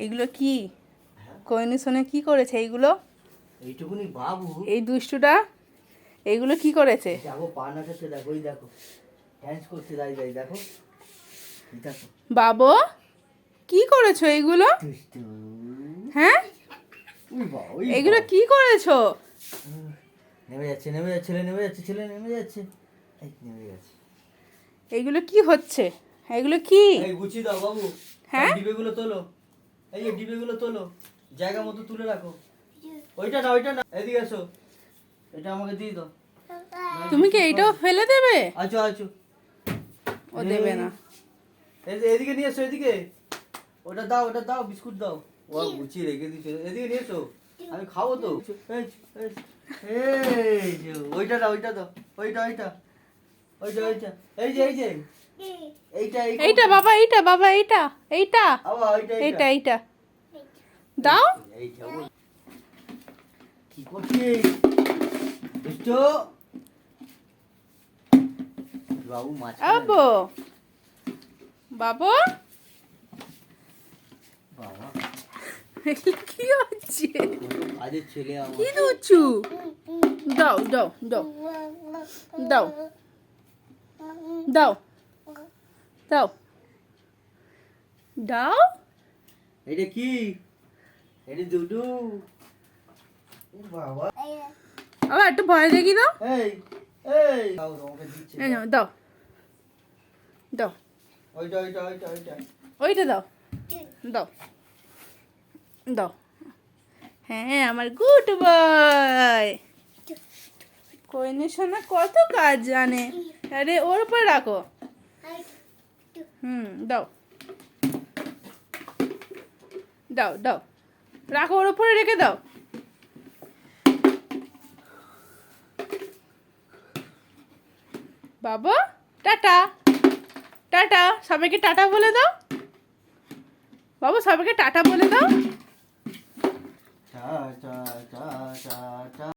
এগুলো কি কইনি শোনে কি করেছে এইগুলো? এইটুকুনি বাবু এই দুষ্টুটা এইগুলো কি করেছে? যাবো পা নাচাতে, দেখো ওই দেখো ড্যান্স করতে, দাঁড়িয়ে দেখো এই দেখো। বাবু কি করেছো এইগুলো? দুষ্টু। হ্যাঁ ওই বাবা, ওই এগুলো বাবা। কি করেছো? নেমে যাচ্ছে, নেমে যাচ্ছে, ছেলে নেমে যাচ্ছে, ছেলে নেমে যাচ্ছে, এই নেমে যাচ্ছে। এইগুলো কি হচ্ছে? এগুলো কি? এই গুছিয়ে দাও বাবু। হ্যাঁ? ডিবেগুলো তোলো, এই যে ডিবেগুলো তোলো, জায়গা মতো তুলে রাখো। ওইটা না, ওইটা না, এদিকে এসো, এটা আমাকে দিয়ে দাও। তুমি কি এইটাও ফেলে দেবে? আছো আছো, ও দেবে না। এদিকে নিয়ে এসো, এদিকে ওটা দাও, ওটা দাও, বিস্কুট দাও। ও গুছিয়ে রেখে দিচ্ছে, এদিকে নিয়ে এসো, আমি খাবো তো। এই যে ওইটা দাও, ওইটা দাও, ওইটা ওইটা ওইটা ওইটা, এই যে এই যে এইটা এইটা বাবা, এইটা বাবা, এইটা এইটা আবার ওইটা এইটা এইটা দাও। এইটা কি করছিস দুষ্টু বাবু? মাছ আবো বাবু বাবা, কি হচ্ছে? কাজের ছেলে আমার। কি দুচু? দাও দাও দাও দাও দাও দাও দাও। এটা কি? এটা দুডু। বাবা, আবার একটু ভয় দেখি দাও। এই এই দাও, তোমাকে দিচ্ছে। এই নাও, দাও দাও ওইটা ওইটা ওইটা ওইটা ওইটা দাও দাও দাও। হ্যাঁ আমার গুড বয়। কইনে সোনা কত কাজ জানে। আরে ওর উপর রাখো। দাও দাও দাও, রাখো, ওর উপরে রেখে দাও। বাবা টাটা, টাটা, সবাইকে টাটা বলে দাও। বাবু সবাইকে টাটা বলে দাও। টা টা টা টা টা।